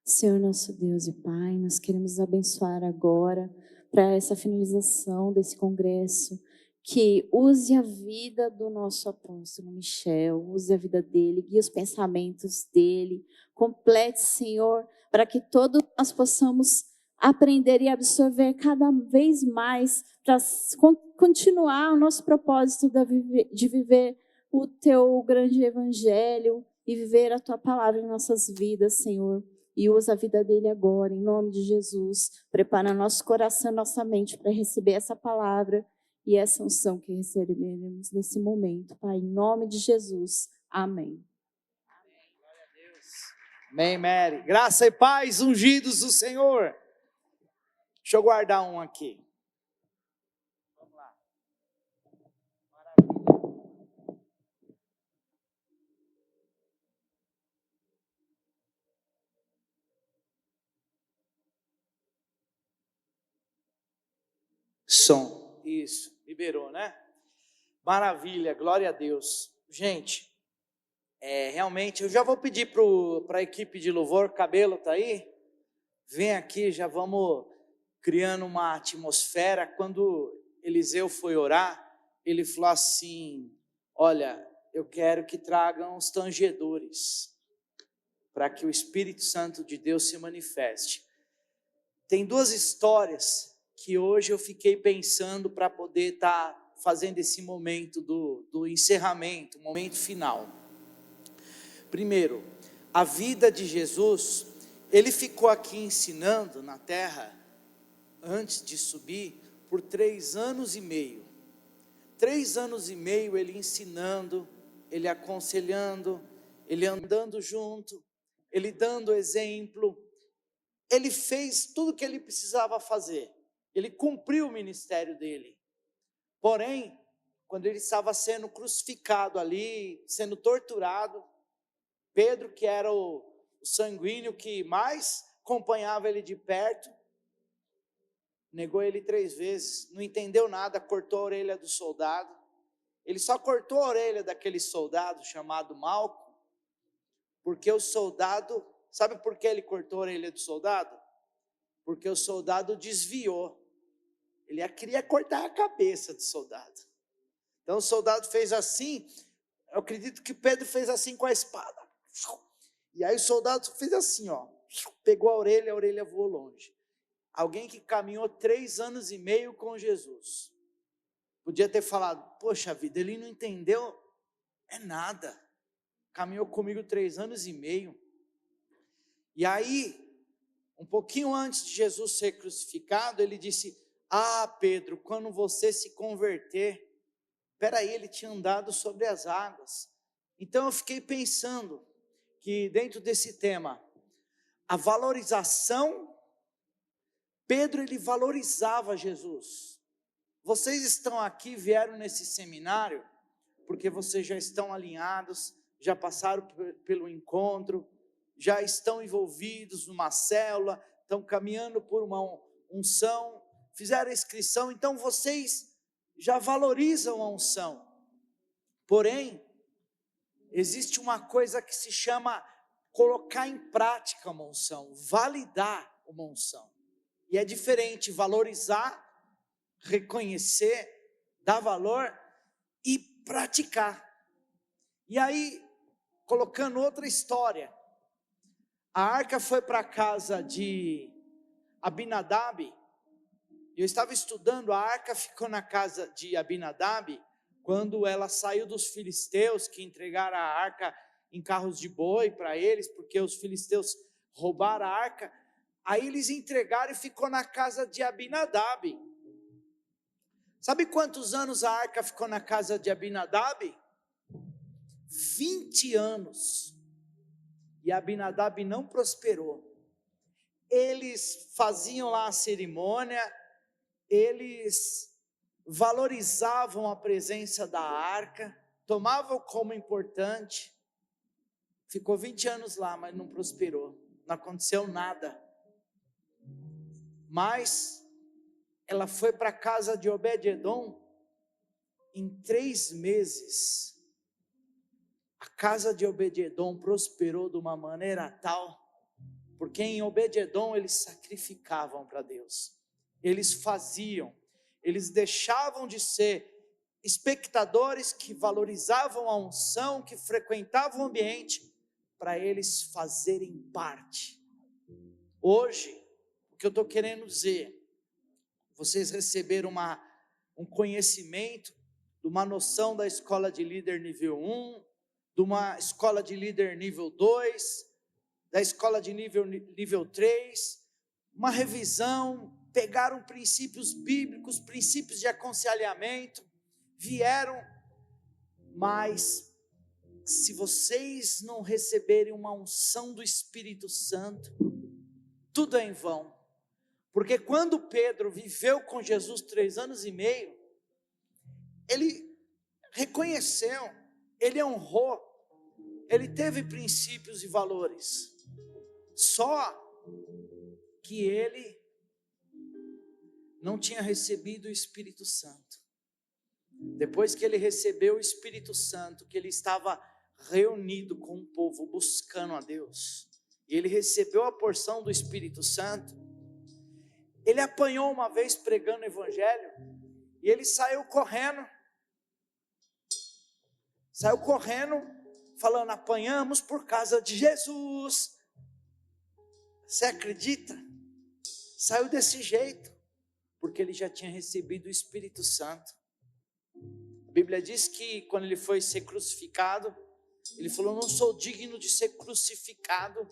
Senhor nosso Deus e Pai, nós queremos abençoar agora para essa finalização desse congresso, que use a vida do nosso apóstolo Michel, use a vida dele, guie os pensamentos dele, complete, Senhor, para que todos nós possamos aprender e absorver cada vez mais para continuar o nosso propósito de viver o teu grande evangelho e viver a tua palavra em nossas vidas, Senhor. E usa a vida dele agora, em nome de Jesus. Prepara nosso coração, nossa mente para receber essa palavra e essa unção que receberemos nesse momento, Pai. Em nome de Jesus. Amém. Glória a Deus. Amém, Mary. Graça e paz, ungidos do Senhor. Deixa eu guardar um aqui. Vamos lá. Maravilha. Som. Isso. Liberou, né? Maravilha. Glória a Deus. Gente, realmente, eu já vou pedir para a equipe de louvor, Cabelo tá aí? Vem aqui, já vamos criando uma atmosfera. Quando Eliseu foi orar, ele falou assim: olha, eu quero que tragam os tangedores, para que o Espírito Santo de Deus se manifeste. Tem duas histórias que hoje eu fiquei pensando para poder estar fazendo esse momento do encerramento, momento final. Primeiro, a vida de Jesus, ele ficou aqui ensinando na terra, antes de subir, por 3 anos e meio. 3 anos e meio ele ensinando, ele aconselhando, ele andando junto, ele dando exemplo. Ele fez tudo o que ele precisava fazer. Ele cumpriu o ministério dele. Porém, quando ele estava sendo crucificado ali, sendo torturado, Pedro, que era o sanguíneo que mais acompanhava ele de perto, negou ele 3 vezes, não entendeu nada, cortou a orelha do soldado. Ele só cortou a orelha daquele soldado chamado Malco, porque o soldado, sabe por que ele cortou a orelha do soldado? Porque o soldado desviou. Ele queria cortar a cabeça do soldado. Então o soldado fez assim, eu acredito que Pedro fez assim com a espada. E aí o soldado fez assim, ó, pegou a orelha voou longe. Alguém que caminhou 3 anos e meio com Jesus. Podia ter falado, poxa vida, ele não entendeu, é nada. Caminhou comigo 3 anos e meio. E aí, um pouquinho antes de Jesus ser crucificado, ele disse, Pedro, quando você se converter, peraí, ele tinha andado sobre as águas. Então eu fiquei pensando que dentro desse tema, a valorização, Pedro ele valorizava Jesus. Vocês estão aqui, vieram nesse seminário, porque vocês já estão alinhados, já passaram pelo encontro, já estão envolvidos numa célula, estão caminhando por uma unção, fizeram a inscrição, então vocês já valorizam a unção. Porém, existe uma coisa que se chama colocar em prática uma unção, validar uma unção. E é diferente valorizar, reconhecer, dar valor e praticar. E aí, colocando outra história, a arca foi para a casa de Abinadab. Eu estava estudando, a arca ficou na casa de Abinadab, quando ela saiu dos filisteus, que entregaram a arca em carros de boi para eles, porque os filisteus roubaram a arca. Aí eles entregaram e ficou na casa de Abinadab. Sabe quantos anos a arca ficou na casa de Abinadab? 20 anos. E Abinadab não prosperou. Eles faziam lá a cerimônia, eles valorizavam a presença da arca, tomavam como importante. Ficou 20 anos lá, mas não prosperou, não aconteceu nada. Mas ela foi para a casa de Obed-edom em 3 meses. A casa de Obed-edom prosperou de uma maneira tal Porque em Obed-edom eles sacrificavam para Deus. Eles faziam, eles deixavam de ser espectadores que valorizavam a unção, que frequentavam o ambiente, para eles fazerem parte. Hoje, o que eu estou querendo dizer, vocês receberam um conhecimento, de uma noção da escola de líder nível 1, de uma escola de líder nível 2, da escola de nível 3, uma revisão, pegaram princípios bíblicos, princípios de aconselhamento, vieram, mas se vocês não receberem uma unção do Espírito Santo, tudo é em vão. Porque quando Pedro viveu com Jesus 3 anos e meio, ele reconheceu, ele honrou, ele teve princípios e valores, só que ele não tinha recebido o Espírito Santo. Depois que ele recebeu o Espírito Santo, que ele estava reunido com o povo, buscando a Deus, e ele recebeu a porção do Espírito Santo, ele apanhou uma vez pregando o Evangelho, e ele saiu correndo, falando, apanhamos por causa de Jesus. Você acredita? Saiu desse jeito, porque ele já tinha recebido o Espírito Santo. A Bíblia diz que quando ele foi ser crucificado, ele falou, não sou digno de ser crucificado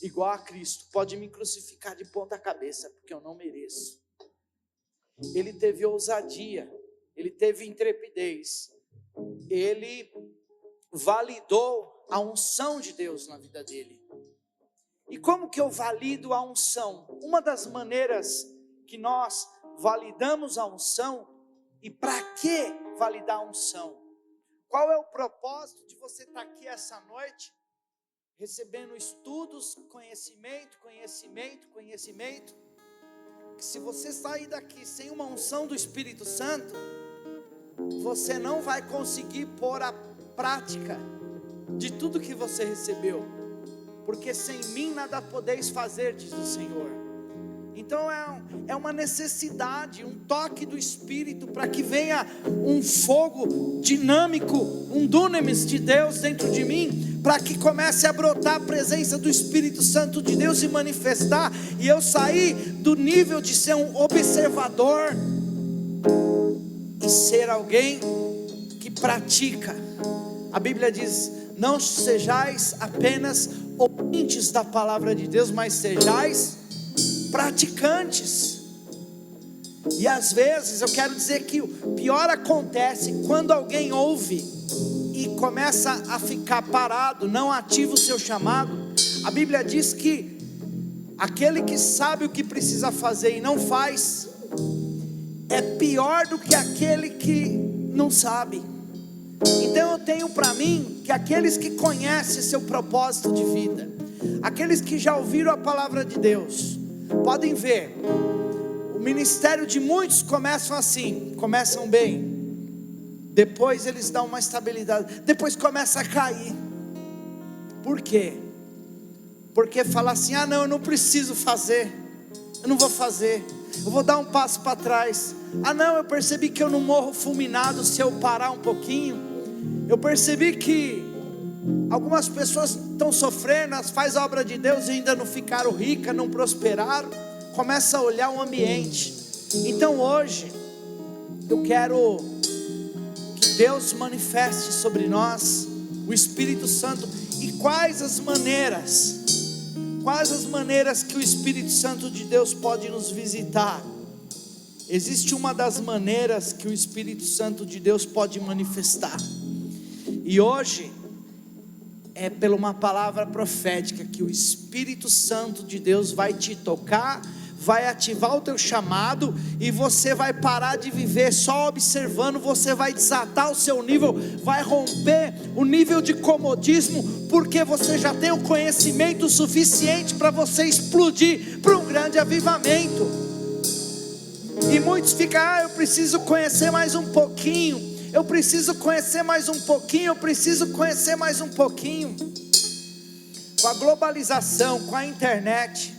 igual a Cristo, pode me crucificar de ponta cabeça, porque eu não mereço. Ele teve ousadia, ele teve intrepidez, ele validou a unção de Deus na vida dele. E como que eu valido a unção? Uma das maneiras que nós validamos a unção, e para que validar a unção? Qual é o propósito de você estar aqui essa noite, recebendo estudos, conhecimento, que se você sair daqui sem uma unção do Espírito Santo, você não vai conseguir pôr a prática de tudo que você recebeu, porque sem mim nada podeis fazer, diz o Senhor. Então é uma necessidade, um toque do Espírito, para que venha um fogo dinâmico, um dunamis de Deus dentro de mim, para que comece a brotar a presença do Espírito Santo de Deus e manifestar, e eu sair do nível de ser um observador, e ser alguém que pratica. A Bíblia diz, não sejais apenas ouvintes da palavra de Deus, mas sejais praticantes. E às vezes eu quero dizer que o pior acontece quando alguém ouve e começa a ficar parado, não ativa o seu chamado. A Bíblia diz que aquele que sabe o que precisa fazer e não faz, é pior do que aquele que não sabe. Então eu tenho para mim que aqueles que conhecem seu propósito de vida, aqueles que já ouviram a palavra de Deus, podem ver, o ministério de muitos começam bem, depois eles dão uma estabilidade, depois começa a cair. Por quê? Porque fala assim, não, eu não preciso fazer, eu não vou fazer, eu vou dar um passo para trás. Não, eu percebi que eu não morro fulminado se eu parar um pouquinho. Eu percebi que algumas pessoas estão sofrendo, elas fazem a obra de Deus e ainda não ficaram ricas, não prosperaram. Começa a olhar o ambiente. Então hoje eu quero que Deus manifeste sobre nós o Espírito Santo. E quais as maneiras que o Espírito Santo de Deus pode nos visitar? Existe uma das maneiras que o Espírito Santo de Deus pode manifestar, e hoje é pela uma palavra profética que o Espírito Santo de Deus vai te tocar, vai ativar o teu chamado, e você vai parar de viver só observando, você vai desatar o seu nível, vai romper o nível de comodismo, porque você já tem o conhecimento suficiente para você explodir para um grande avivamento. E muitos ficam, eu preciso conhecer mais um pouquinho, eu preciso conhecer mais um pouquinho, eu preciso conhecer mais um pouquinho. Com a globalização, com a internet,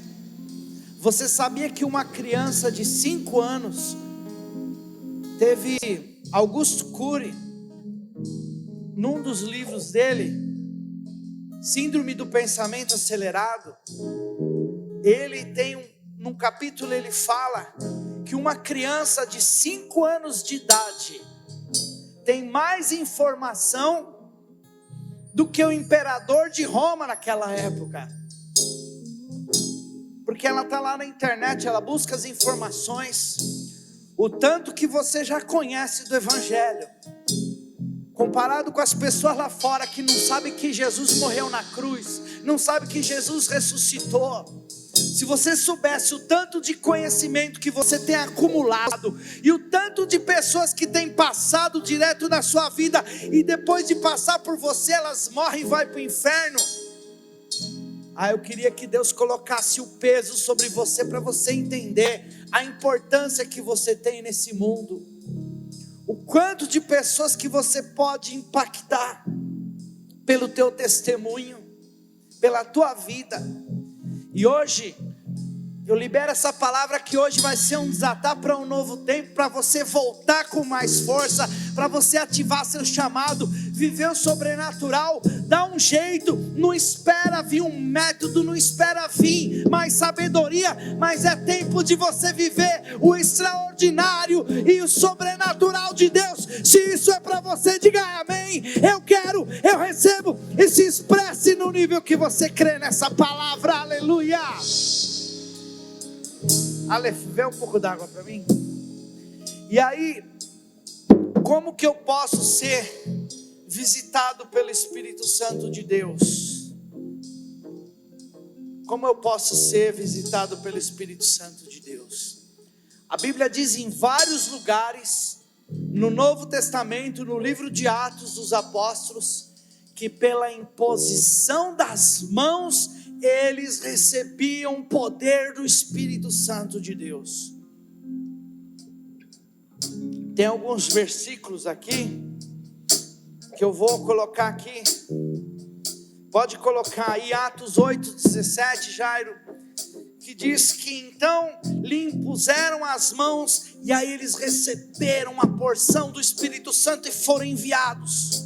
você sabia que uma criança de 5 anos teve Augusto Cury, num dos livros dele, Síndrome do Pensamento Acelerado, ele tem num capítulo ele fala que uma criança de 5 anos de idade tem mais informação do que o imperador de Roma naquela época, porque ela está lá na internet, ela busca as informações, o tanto que você já conhece do Evangelho, comparado com as pessoas lá fora que não sabem que Jesus morreu na cruz, não sabem que Jesus ressuscitou. Se você soubesse o tanto de conhecimento que você tem acumulado, e o tanto de pessoas que têm passado direto na sua vida, e depois de passar por você, elas morrem e vão para o inferno. Eu queria que Deus colocasse o peso sobre você, para você entender a importância que você tem nesse mundo, o quanto de pessoas que você pode impactar, pelo teu testemunho, pela tua vida. E hoje, eu libero essa palavra que hoje vai ser um desatar para um novo tempo, para você voltar com mais força, para você ativar seu chamado, viver o sobrenatural, dá um jeito, não espera vir um método, não espera vir mais sabedoria, mas é tempo de você viver o extraordinário e o sobrenatural de Deus. Se isso é para você, diga amém. Eu quero, eu recebo, e se expresse no nível que você crê nessa palavra, aleluia. Aleph, vê um pouco d'água para mim. E aí, como que eu posso ser visitado pelo Espírito Santo de Deus? Como eu posso ser visitado pelo Espírito Santo de Deus? A Bíblia diz em vários lugares, no Novo Testamento, no livro de Atos dos Apóstolos, que pela imposição das mãos, eles recebiam o poder do Espírito Santo de Deus. Tem alguns versículos aqui, que eu vou colocar aqui, pode colocar aí, Atos 8:17, Jairo, que diz que então lhe impuseram as mãos, e aí eles receberam uma porção do Espírito Santo e foram enviados.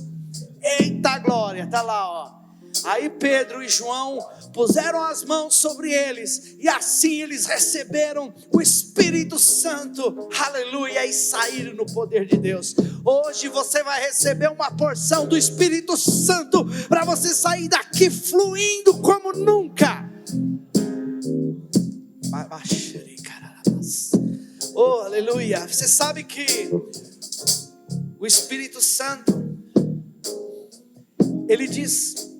Eita glória, tá lá ó. Aí Pedro e João puseram as mãos sobre eles, e assim eles receberam o Espírito Santo, aleluia, e saíram no poder de Deus. Hoje você vai receber uma porção do Espírito Santo, para você sair daqui fluindo como nunca. Oh, aleluia. Você sabe que o Espírito Santo, ele diz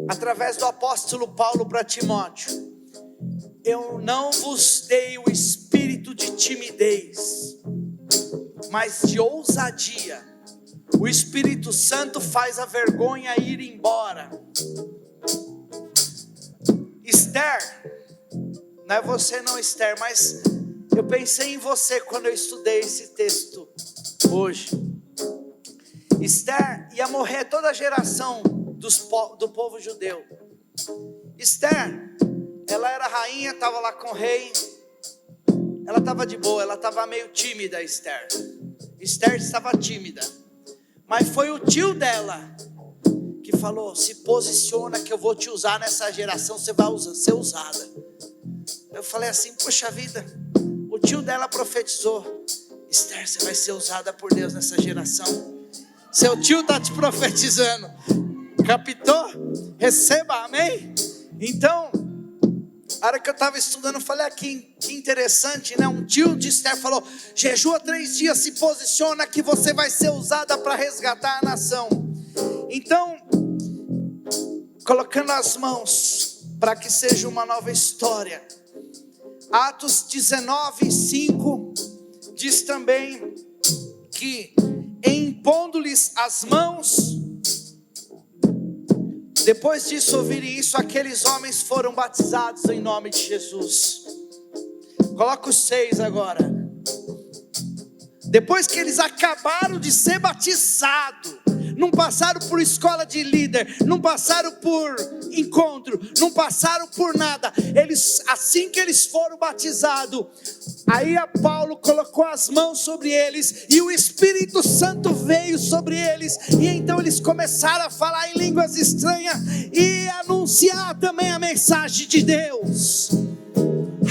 através do apóstolo Paulo para Timóteo: eu não vos dei o espírito de timidez, mas de ousadia. O Espírito Santo faz a vergonha ir embora. Esther, não é você não, Esther, mas eu pensei em você quando eu estudei esse texto hoje. Esther ia morrer toda a geração do povo judeu. Esther, ela era rainha, estava lá com o rei, ela estava de boa, ela estava meio tímida. Esther estava tímida, mas foi o tio dela que falou: se posiciona que eu vou te usar nessa geração, você vai ser usada. Eu falei assim, poxa vida, o tio dela profetizou: Esther, você vai ser usada por Deus nessa geração. Seu tio está te profetizando, captou? Receba, amém? Então, a hora que eu estava estudando, eu falei, que interessante, né? Um tio de Esther falou: jejua 3 dias, se posiciona que você vai ser usada para resgatar a nação. Então, colocando as mãos para que seja uma nova história. Atos 19:5 diz também que, impondo-lhes as mãos, depois disso, ouvirem isso, aqueles homens foram batizados em nome de Jesus. Coloca os 6 agora. Depois que eles acabaram de ser batizados, não passaram por escola de líder, não passaram por encontro, não passaram por nada. Eles, assim que eles foram batizados, aí Paulo colocou as mãos sobre eles e o Espírito Santo veio sobre eles, e então eles começaram a falar em línguas estranhas e anunciar também a mensagem de Deus.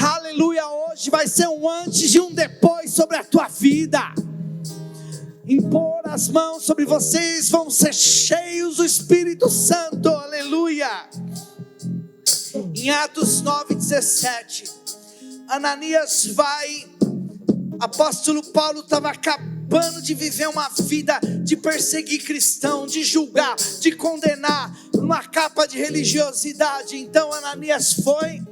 Aleluia. Hoje vai ser um antes e um depois sobre a tua vida. Impor as mãos sobre vocês, vão ser cheios do Espírito Santo. Aleluia. Em Atos 9:17, Ananias vai, apóstolo Paulo estava acabando de viver uma vida de perseguir cristão, de julgar, de condenar, uma capa de religiosidade. Então Ananias foi,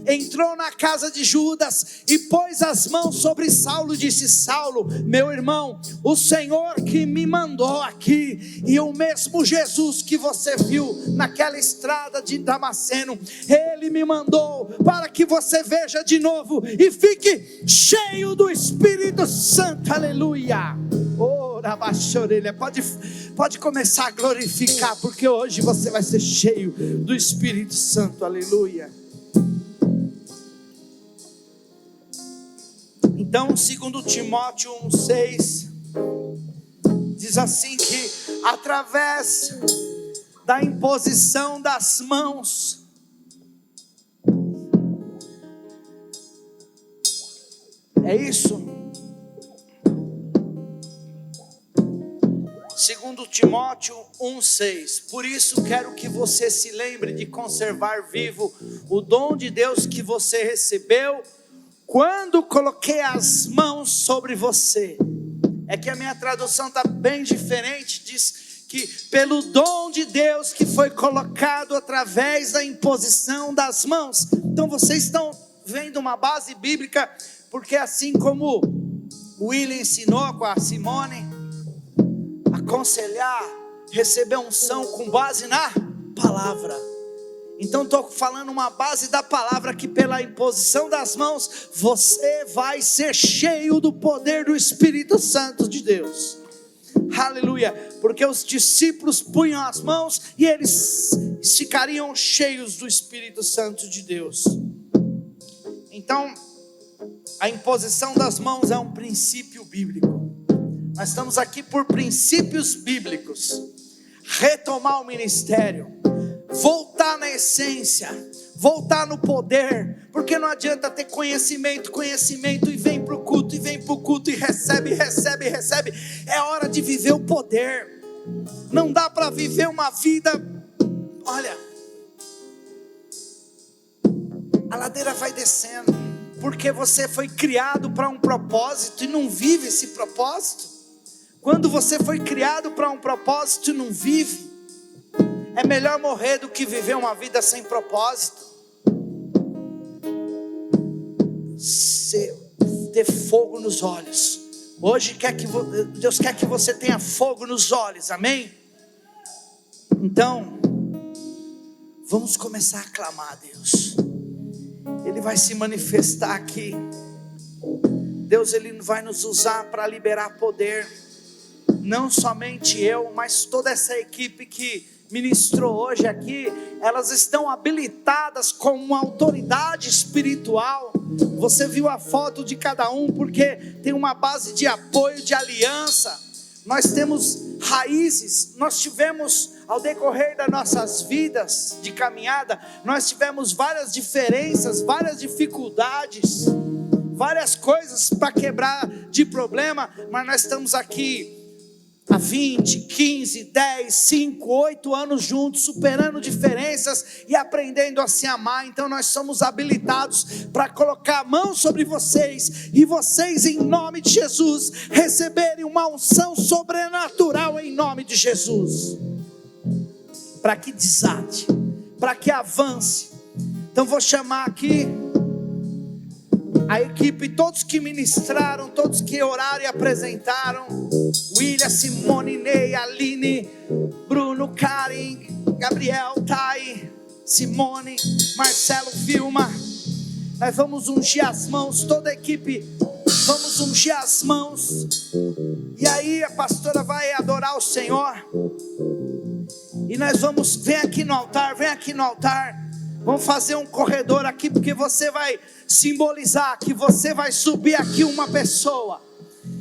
entrou na casa de Judas e pôs as mãos sobre Saulo e disse: Saulo, meu irmão, o Senhor que me mandou aqui, e o mesmo Jesus que você viu naquela estrada de Damasceno, Ele me mandou para que você veja de novo e fique cheio do Espírito Santo. Aleluia. Ora, baixa a orelha. Pode começar a glorificar, porque hoje você vai ser cheio do Espírito Santo. Aleluia. Então, segundo Timóteo 1:6, diz assim que através da imposição das mãos, é isso? Segundo Timóteo 1:6, por isso quero que você se lembre de conservar vivo o dom de Deus que você recebeu quando coloquei as mãos sobre você. É que a minha tradução está bem diferente, diz que pelo dom de Deus que foi colocado através da imposição das mãos. Então vocês estão vendo uma base bíblica, porque assim como o William ensinou com a Simone, aconselhar, receber unção com base na palavra. Então estou falando uma base da palavra, que pela imposição das mãos você vai ser cheio do poder do Espírito Santo de Deus. Aleluia. Porque os discípulos punham as mãos e eles ficariam cheios do Espírito Santo de Deus. Então a imposição das mãos é um princípio bíblico. Nós estamos aqui por princípios bíblicos. Retomar o ministério, voltar na essência, voltar no poder, porque não adianta ter conhecimento e vem para o culto, e recebe, é hora de viver o poder. Não dá para viver uma vida, olha, a ladeira vai descendo, porque você foi criado para um propósito e não vive esse propósito. Quando você foi criado para um propósito e não vive, é melhor morrer do que viver uma vida sem propósito. Ter fogo nos olhos. Hoje Deus quer que você tenha fogo nos olhos, amém? Então, vamos começar a clamar a Deus. Ele vai se manifestar aqui. Deus, Ele vai nos usar para liberar poder. Não somente eu, mas toda essa equipe que ministrou hoje aqui, elas estão habilitadas com uma autoridade espiritual. Você viu a foto de cada um, porque tem uma base de apoio, de aliança. Nós temos raízes. Nós tivemos, ao decorrer das nossas vidas de caminhada, nós tivemos várias diferenças, várias dificuldades, várias coisas para quebrar de problema, mas nós estamos aqui há 20, 15, 10, 5, 8 anos juntos, superando diferenças e aprendendo a se amar. Então nós somos habilitados para colocar a mão sobre vocês, e vocês, em nome de Jesus, receberem uma unção sobrenatural em nome de Jesus, para que desate, para que avance. Então vou chamar aqui a equipe, todos que ministraram, todos que oraram e apresentaram: William, Simone, Ney, Aline, Bruno, Karen, Gabriel, Thay, Simone, Marcelo, Vilma. Nós vamos ungir as mãos, toda a equipe vamos ungir as mãos. E aí a pastora vai adorar o Senhor. E nós vamos, vem aqui no altar. Vamos fazer um corredor aqui, porque você vai simbolizar que você vai subir aqui uma pessoa.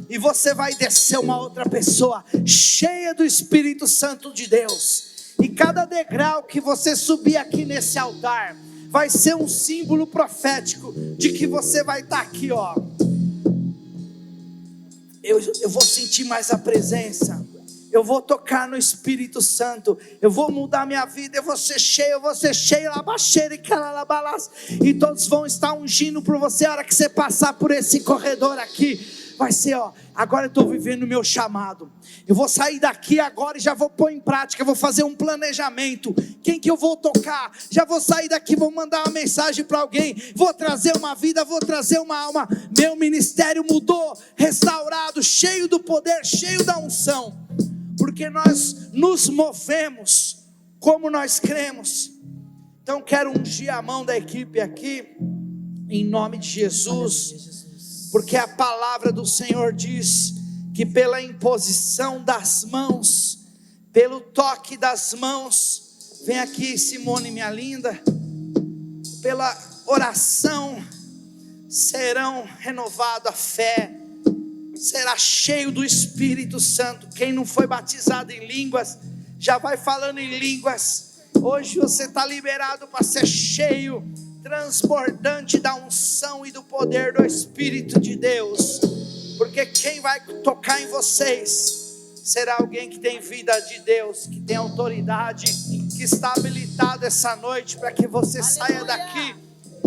E você vai descer uma outra pessoa, cheia do Espírito Santo de Deus. E cada degrau que você subir aqui nesse altar, vai ser um símbolo profético de que você vai estar aqui, ó. Eu vou sentir mais a presença. Eu vou tocar no Espírito Santo. Eu vou mudar minha vida. Eu vou ser cheio, labaxeira e calalabalas. E todos vão estar ungindo por você. A hora que você passar por esse corredor aqui, vai ser, ó, agora eu estou vivendo o meu chamado. Eu vou sair daqui agora e já vou pôr em prática. Eu vou fazer um planejamento. Quem que eu vou tocar? Já vou sair daqui, vou mandar uma mensagem para alguém. Vou trazer uma vida, vou trazer uma alma. Meu ministério mudou, restaurado, cheio do poder, cheio da unção. Porque nós nos movemos como nós cremos. Então quero ungir a mão da equipe aqui, em nome de Jesus. Porque a palavra do Senhor diz que pela imposição das mãos, pelo toque das mãos, vem aqui Simone minha linda, pela oração serão renovada a fé, será cheio do Espírito Santo. Quem não foi batizado em línguas, já vai falando em línguas. Hoje você está liberado para ser cheio, transbordante da unção e do poder do Espírito de Deus, porque quem vai tocar em vocês será alguém que tem vida de Deus, que tem autoridade, que está habilitado essa noite para que você saia daqui.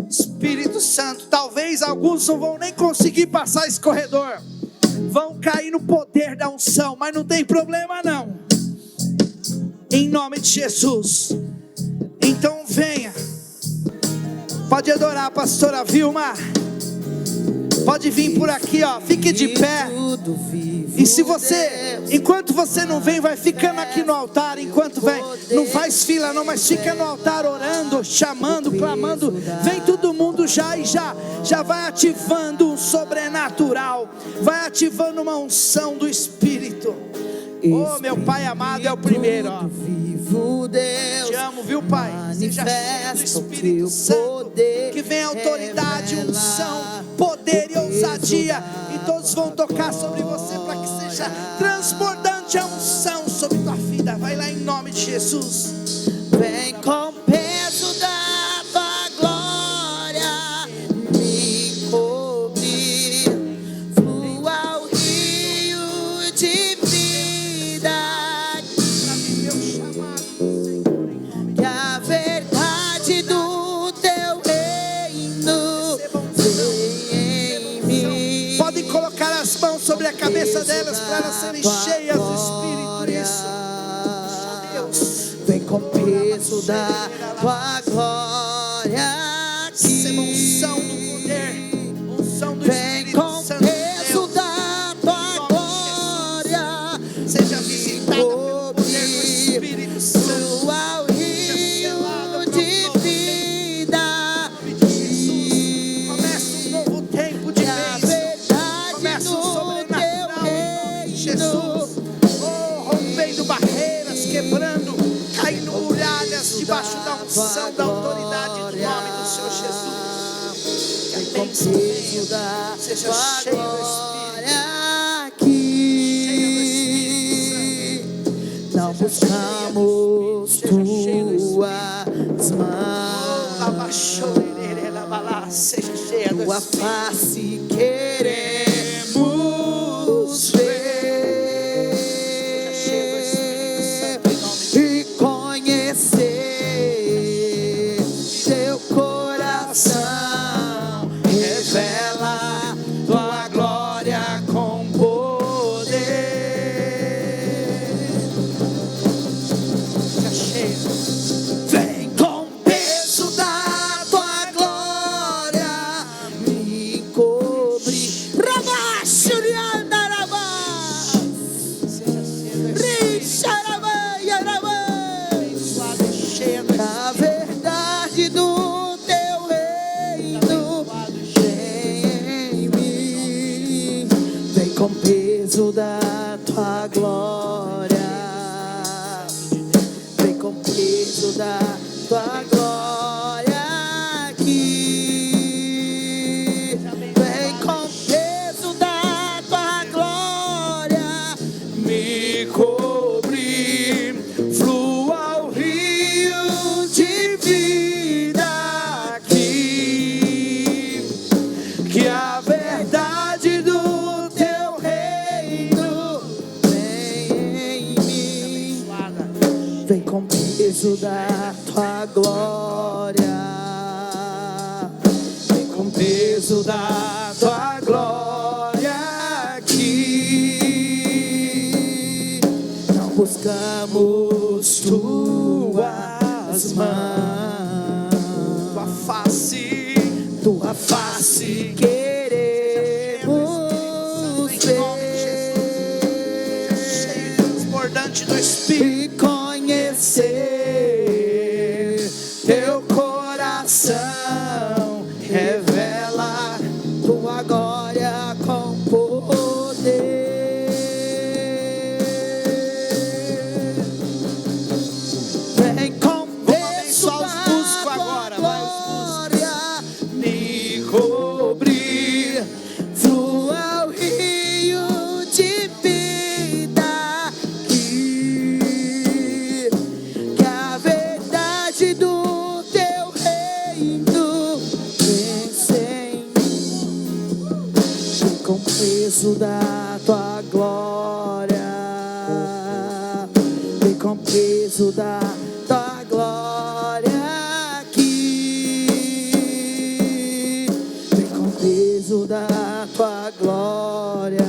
Espírito Santo, talvez alguns não vão nem conseguir passar esse corredor, vão cair no poder da unção, mas não tem problema não, em nome de Jesus. Então venha. Pode adorar a pastora Vilma. Pode vir por aqui, ó. Fique de pé. E se você, enquanto você não vem, vai ficando aqui no altar. Enquanto vem, não faz fila não, mas fica no altar orando, chamando, clamando. Vem todo mundo já e já vai ativando um sobrenatural. Vai ativando uma unção do Espírito. Oh, meu Pai amado é o primeiro, ó. Te amo, viu, Pai? Seja cheio do Espírito Santo, que venha autoridade, unção, poder e ousadia, e todos vão tocar sobre você para que seja transbordante a unção sobre tua vida. Vai lá em nome de Jesus. Vem com peso da tua glória, me cobrir, flua o rio de vida, que a verdade do teu reino vem em mim. Podem colocar as mãos sobre a cabeça delas para elas serem cheias do Espírito. Isso. Vem com peso da tua glória aqui. Unção do poder, unção do Vem Espírito com Santo de peso Deus. da tua glória. Seja visitada pelo poder do Espírito Santo. Flua o rio de vida. Começa um novo tempo de Que a bênção. verdade Começa um do sobrenatural teu em nome de reino Jesus. Oh, rompendo barreiras, quebrando, caindo muralhas debaixo da unção, da autoridade do nome do Senhor Jesus. Que a com bênção peso venha. da Seja tua cheio do Espírito. glória aqui. Não buscamos tuas mãos, Abaixou, seja cheia do tua Espírito. face queremos ver e conhecer teu coração. Revela tua glória com poder. Seja cheio. Vem com peso da tua glória, me cobre. Rabachuriandarabá, Seja cheio do Richarabaiarabá. Espírito. Cheia do A verdade do teu peso da tua glória. Vem com o peso da tua glória aqui. Não buscamos tuas mãos, tua face queremos ver, Transbordante do Espírito. e conhecer teu coração. Revela tua glória com poder. Vem com peso abençoar os músicos da agora, tua vai, os glória me cobrir. Flua o rio de vida que a verdade do teu reino vence em mim. Vem com o peso da tua glória. Vem com o peso da tua glória aqui. Vem com o peso da tua glória.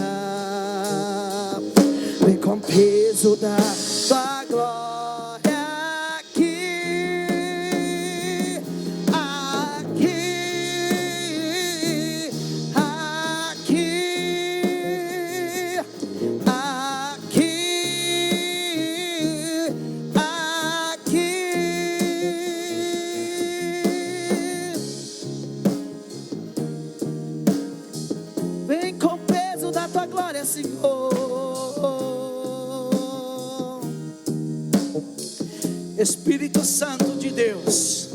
Vem com o peso da tua glória aqui. Aqui. Aqui. Vem com o peso da tua glória, Senhor. Espírito Santo de Deus,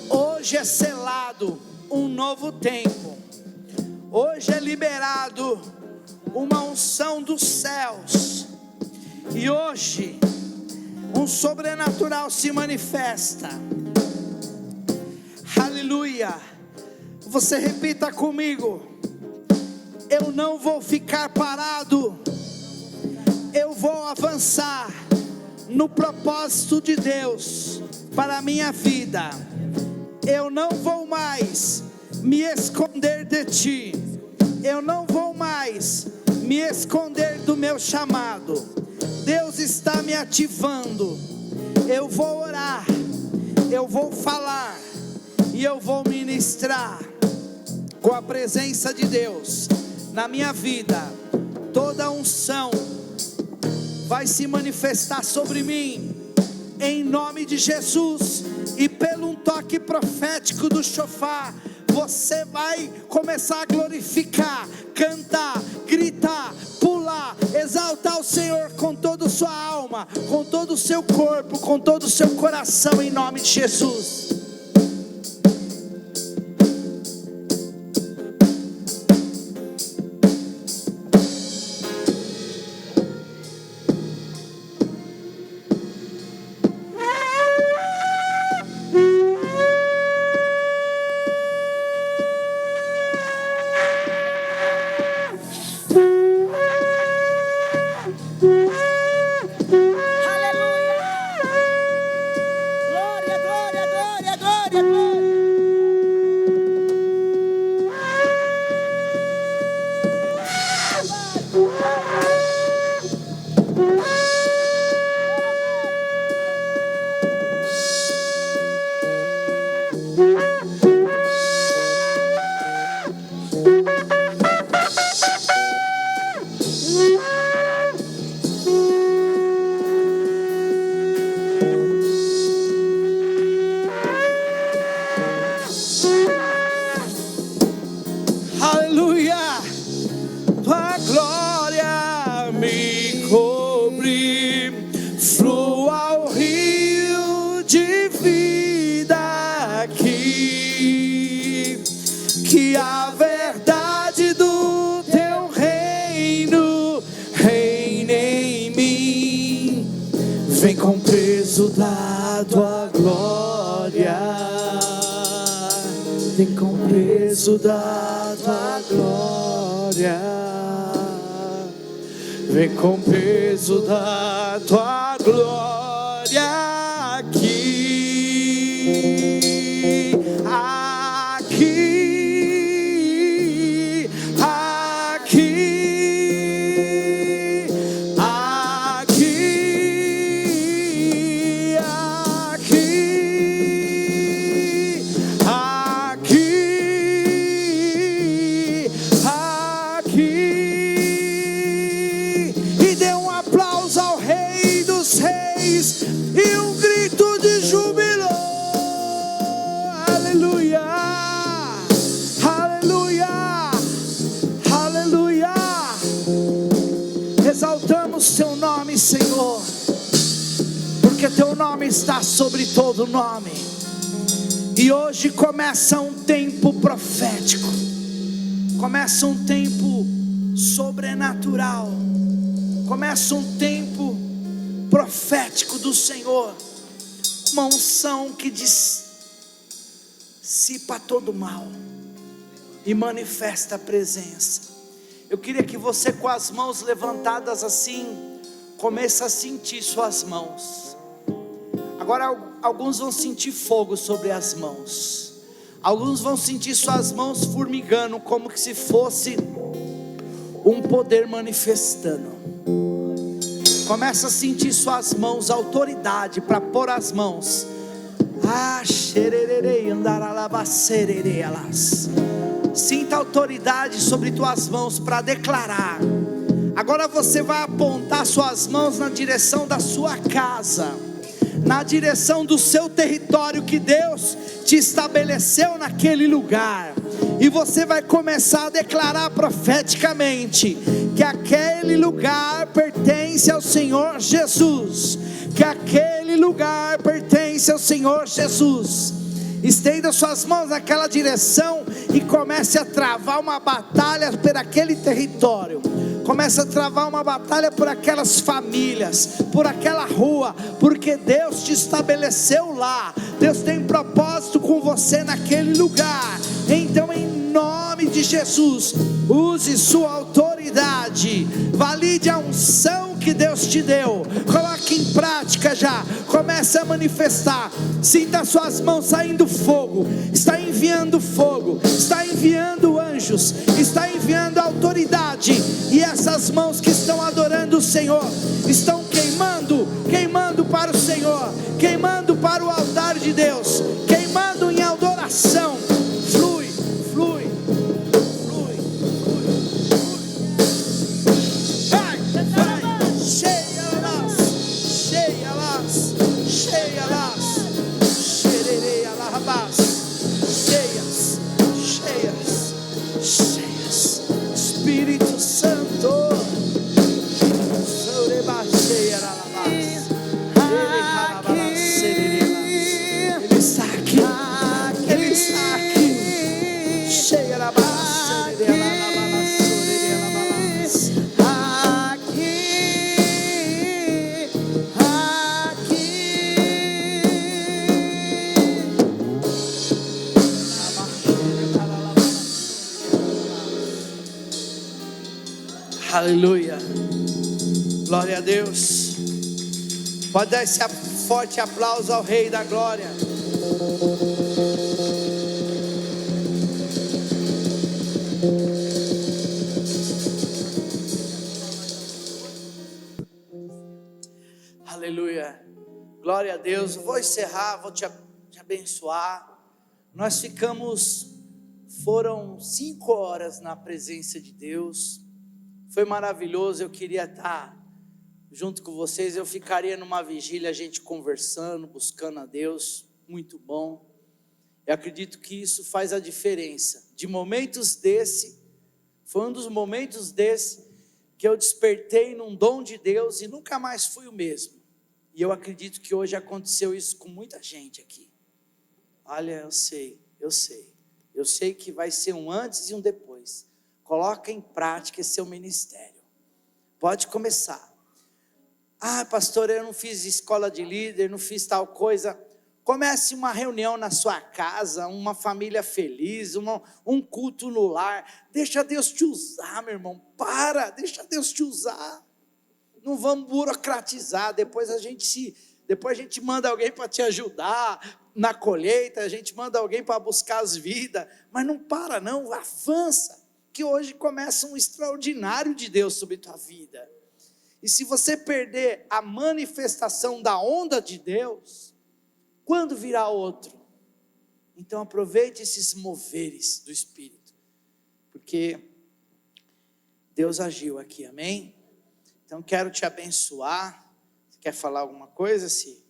hoje é selado um novo tempo. Hoje é liberado uma unção dos céus. E hoje um sobrenatural se manifesta. Aleluia. Você repita comigo: eu não vou ficar parado, eu vou avançar no propósito de Deus para a minha vida. Eu não vou mais me esconder de ti, eu não vou mais me esconder do meu chamado. Deus está me ativando. Eu vou orar, eu vou falar e eu vou ministrar com a presença de Deus na minha vida. Toda unção vai se manifestar sobre mim, em nome de Jesus. E pelo um toque profético do shofar, você vai começar a glorificar, cantar, gritar, pular, exaltar o Senhor com toda a sua alma, com todo o seu corpo, com todo o seu coração, em nome de Jesus. que a verdade do teu reino reine em mim. Vem com o peso da tua glória, vem com o peso da tua glória, vem com o peso da tua glória está sobre todo nome. E hoje começa um tempo profético, começa um tempo sobrenatural, começa um tempo profético do Senhor, uma unção que dissipa todo mal e manifesta a presença. Eu queria que você, com as mãos levantadas assim, comece a sentir suas mãos. Agora alguns vão sentir fogo sobre as mãos, alguns vão sentir suas mãos formigando, como que se fosse um poder manifestando. Começa a sentir suas mãos, autoridade para pôr as mãos. Sinta autoridade sobre tuas mãos para declarar. Agora você vai apontar suas mãos na direção da sua casa, na direção do seu território que Deus te estabeleceu naquele lugar. E você vai começar a declarar profeticamente que aquele lugar pertence ao Senhor Jesus, que aquele lugar pertence ao Senhor Jesus. Estenda suas mãos naquela direção e comece a travar uma batalha por aquele território. Comece a travar uma batalha por aquelas famílias, por aquela rua, porque Deus te estabeleceu lá. Deus tem propósito com você naquele lugar. Então, em nome de Jesus, use sua autoridade, valide a unção que Deus te deu, coloque em prática já, comece a manifestar. Sinta suas mãos saindo fogo, está enviando fogo, está enviando anjos, está enviando autoridade, e essas mãos que estão adorando o Senhor, estão queimando para o Senhor, queimando para o altar de Deus, queimando em adoração. Espírito Santo, Ele está aqui, Ele está aqui, cheia da aleluia, glória a Deus. Pode dar esse forte aplauso ao Rei da Glória. Aleluia, glória a Deus. Eu vou encerrar, vou te abençoar. Nós foram 5 horas na presença de Deus. Foi maravilhoso. Eu queria estar junto com vocês. Eu ficaria numa vigília, a gente conversando, buscando a Deus. Muito bom. Eu acredito que isso faz a diferença. De momentos desse, foi um dos momentos desse que eu despertei num dom de Deus e nunca mais fui o mesmo. E eu acredito que hoje aconteceu isso com muita gente aqui. Olha, eu sei que vai ser um antes e um depois. Coloca em prática esse seu ministério. Pode começar. Ah, pastor, eu não fiz escola de líder, não fiz tal coisa. Comece uma reunião na sua casa, uma família feliz, um culto no lar. Deixa Deus te usar, meu irmão. Deixa Deus te usar. Não vamos burocratizar. Depois a gente manda alguém para te ajudar na colheita, a gente manda alguém para buscar as vidas. Mas não para não, avança. Que hoje começa um extraordinário de Deus sobre tua vida. E se você perder a manifestação da onda de Deus, quando virá outro? Então aproveite esses moveres do Espírito, porque Deus agiu aqui, amém? Então quero te abençoar. Você quer falar alguma coisa, Si?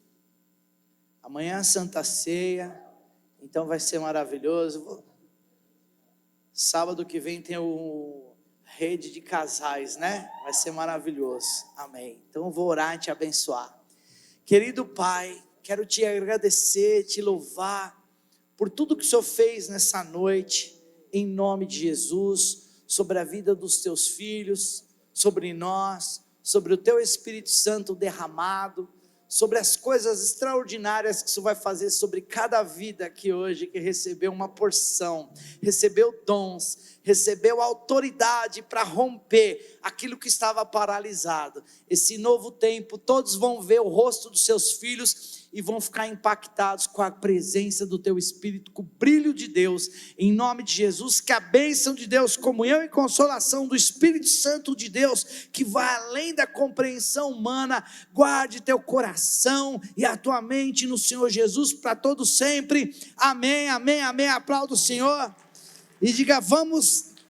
Amanhã é Santa Ceia, então vai ser maravilhoso. Sábado que vem tem o rede de casais, né? Vai ser maravilhoso, amém. Então eu vou orar e te abençoar. Querido Pai, quero te agradecer, te louvar por tudo que o Senhor fez nessa noite, em nome de Jesus, sobre a vida dos teus filhos, sobre nós, sobre o teu Espírito Santo derramado, sobre as coisas extraordinárias que isso vai fazer sobre cada vida aqui hoje, que recebeu uma porção, recebeu dons, recebeu autoridade para romper aquilo que estava paralisado. Esse novo tempo, todos vão ver o rosto dos seus filhos e vão ficar impactados com a presença do teu Espírito, com o brilho de Deus, em nome de Jesus. Que a bênção de Deus, comunhão e consolação do Espírito Santo de Deus, que vai além da compreensão humana, guarde teu coração e a tua mente no Senhor Jesus para todo sempre. Amém, amém, amém. Aplauda o Senhor e diga: vamos